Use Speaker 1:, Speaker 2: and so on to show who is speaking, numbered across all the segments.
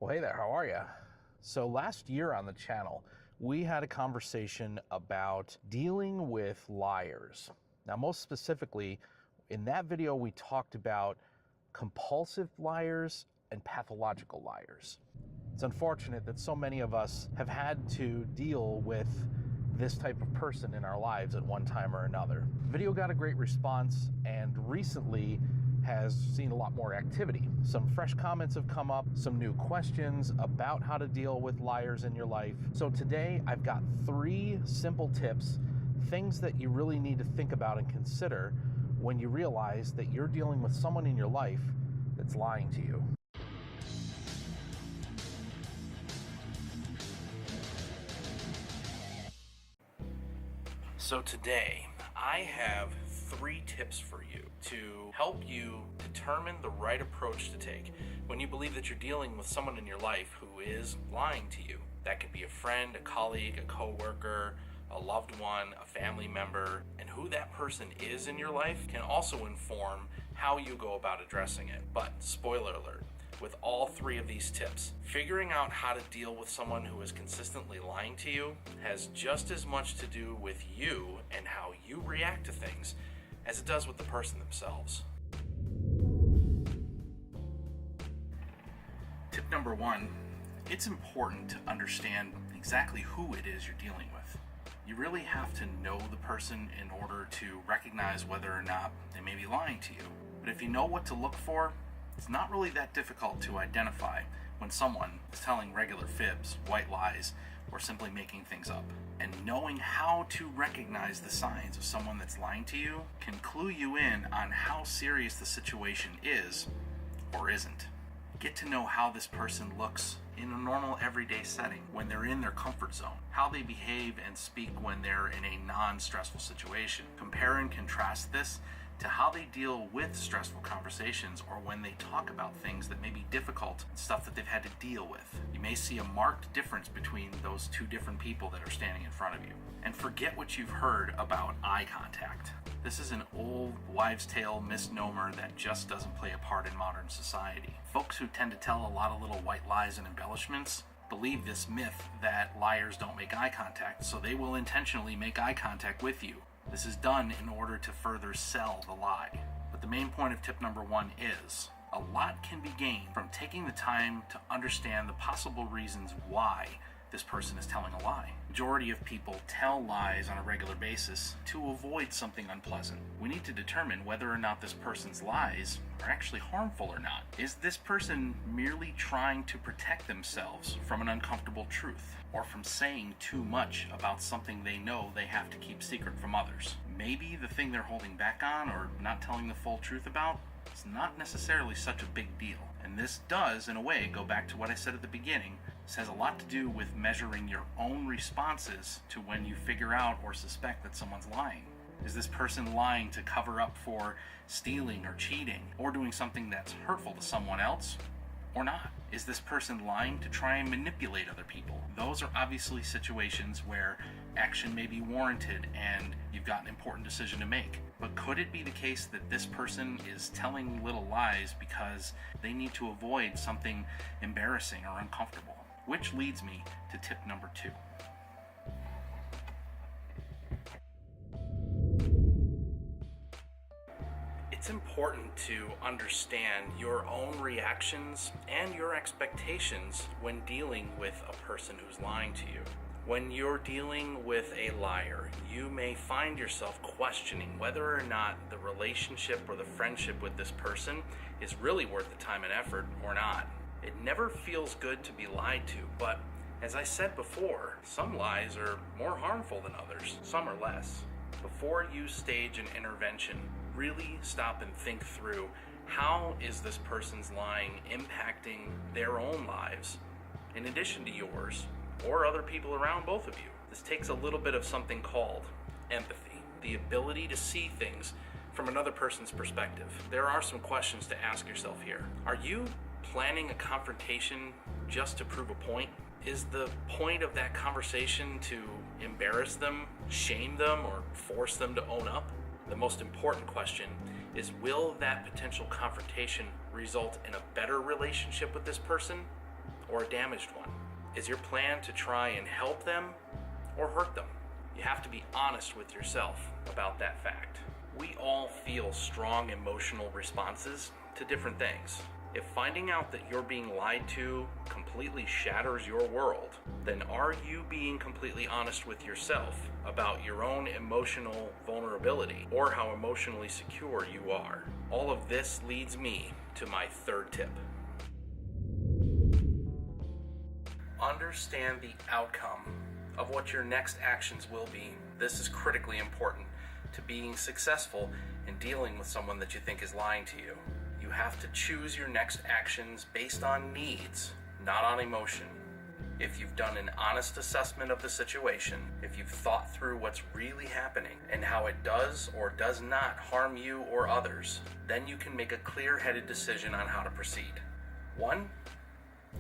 Speaker 1: Well, hey there, how are you? So last year on the channel, we had a conversation about dealing with liars. Now, most specifically, in that video, we talked about compulsive liars and pathological liars. It's unfortunate that so many of us have had to deal with this type of person in our lives at one time or another. The video got a great response and recently has seen a lot more activity. Some fresh comments have come up, some new questions about how to deal with liars in your life. So today I've got 3 simple tips, things that you really need to think about and consider when you realize that you're dealing with someone in your life that's lying to you. So today, I have 3 tips for you to help you determine the right approach to take when you believe that you're dealing with someone in your life who is lying to you. That could be a friend, a colleague, a coworker, a loved one, a family member, and who that person is in your life can also inform how you go about addressing it. But spoiler alert, with all 3 of these tips, figuring out how to deal with someone who is consistently lying to you has just as much to do with you and how you react to things as it does with the person themselves. Tip number 1, it's important to understand exactly who it is you're dealing with. You really have to know the person in order to recognize whether or not they may be lying to you. But if you know what to look for, it's not really that difficult to identify when someone is telling regular fibs, white lies, or simply making things up. And knowing how to recognize the signs of someone that's lying to you can clue you in on how serious the situation is or isn't. Get to know how this person looks in a normal everyday setting when they're in their comfort zone, how they behave and speak when they're in a non-stressful situation. Compare and contrast this to how they deal with stressful conversations or when they talk about things that may be difficult, stuff that they've had to deal with. You may see a marked difference between those 2 different people that are standing in front of you. And forget what you've heard about eye contact. This is an old wives' tale misnomer that just doesn't play a part in modern society. Folks who tend to tell a lot of little white lies and embellishments believe this myth that liars don't make eye contact, so they will intentionally make eye contact with you. This is done in order to further sell the lie. But the main point of tip number 1 is, a lot can be gained from taking the time to understand the possible reasons why this person is telling a lie. Majority of people tell lies on a regular basis to avoid something unpleasant. We need to determine whether or not this person's lies are actually harmful or not. Is this person merely trying to protect themselves from an uncomfortable truth, or from saying too much about something they know they have to keep secret from others? Maybe the thing they're holding back on or not telling the full truth about is not necessarily such a big deal. And this does, in a way, go back to what I said at the beginning. This has a lot to do with measuring your own responses to when you figure out or suspect that someone's lying. Is this person lying to cover up for stealing or cheating or doing something that's hurtful to someone else or not? Is this person lying to try and manipulate other people? Those are obviously situations where action may be warranted and you've got an important decision to make. But could it be the case that this person is telling little lies because they need to avoid something embarrassing or uncomfortable? Which leads me to tip number 2. It's important to understand your own reactions and your expectations when dealing with a person who's lying to you. When you're dealing with a liar, you may find yourself questioning whether or not the relationship or the friendship with this person is really worth the time and effort or not. It never feels good to be lied to, but as I said before, some lies are more harmful than others, some are less. Before you stage an intervention, really stop and think through, how is this person's lying impacting their own lives in addition to yours or other people around both of you? This takes a little bit of something called empathy, the ability to see things from another person's perspective. There are some questions to ask yourself here. Are you planning a confrontation just to prove a point? Is the point of that conversation to embarrass them, shame them, or force them to own up? The most important question is, will that potential confrontation result in a better relationship with this person or a damaged one? Is your plan to try and help them or hurt them? You have to be honest with yourself about that fact. We all feel strong emotional responses to different things. If finding out that you're being lied to completely shatters your world, then are you being completely honest with yourself about your own emotional vulnerability or how emotionally secure you are? All of this leads me to my third tip. Understand the outcome of what your next actions will be. This is critically important to being successful in dealing with someone that you think is lying to you. You have to choose your next actions based on needs, not on emotion. If you've done an honest assessment of the situation, if you've thought through what's really happening and how it does or does not harm you or others, then you can make a clear-headed decision on how to proceed. 1,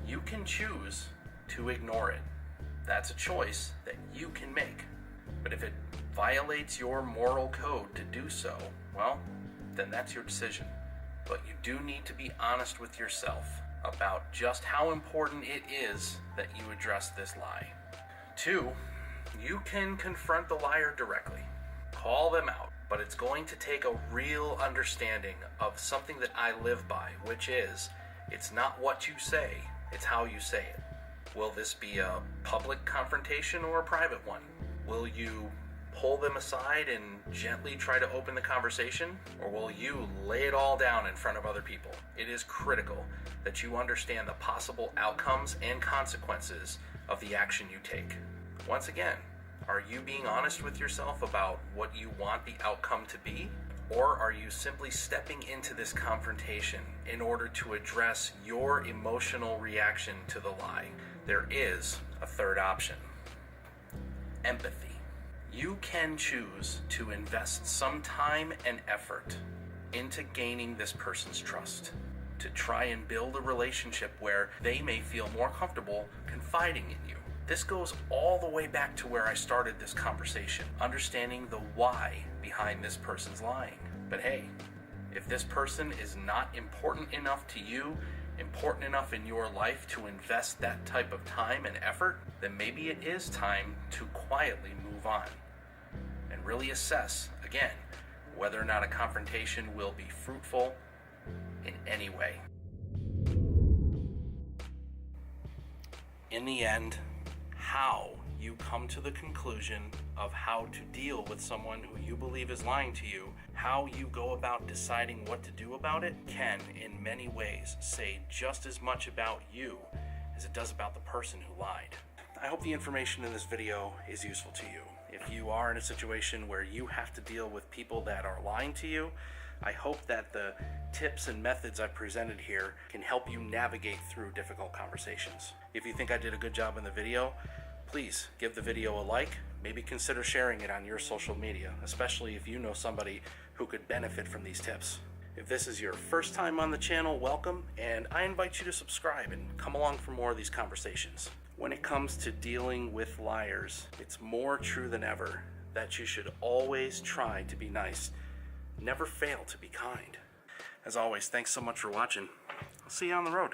Speaker 1: you can choose to ignore it. That's a choice that you can make. But if it violates your moral code to do so, well, then that's your decision. But you do need to be honest with yourself about just how important it is that you address this lie. 2, you can confront the liar directly. Call them out. But it's going to take a real understanding of something that I live by, which is, it's not what you say, it's how you say it. Will this be a public confrontation or a private one? Will you pull them aside and gently try to open the conversation? Or will you lay it all down in front of other people? It is critical that you understand the possible outcomes and consequences of the action you take. Once again, are you being honest with yourself about what you want the outcome to be? Or are you simply stepping into this confrontation in order to address your emotional reaction to the lie? There is a third option. Empathy. You can choose to invest some time and effort into gaining this person's trust, to try and build a relationship where they may feel more comfortable confiding in you. This goes all the way back to where I started this conversation, understanding the why behind this person's lying. But hey, if this person is not important enough to you, important enough in your life to invest that type of time and effort, then maybe it is time to quietly move on and really assess, again, whether or not a confrontation will be fruitful in any way. In the end, how you come to the conclusion of how to deal with someone who you believe is lying to you, how you go about deciding what to do about it, can, in many ways, say just as much about you as it does about the person who lied. I hope the information in this video is useful to you. If you are in a situation where you have to deal with people that are lying to you, I hope that the tips and methods I presented here can help you navigate through difficult conversations. If you think I did a good job in the video, please give the video a like, maybe consider sharing it on your social media, especially if you know somebody who could benefit from these tips. If this is your first time on the channel, welcome, and I invite you to subscribe and come along for more of these conversations. When it comes to dealing with liars, it's more true than ever that you should always try to be nice. Never fail to be kind. As always, thanks so much for watching. I'll see you on the road.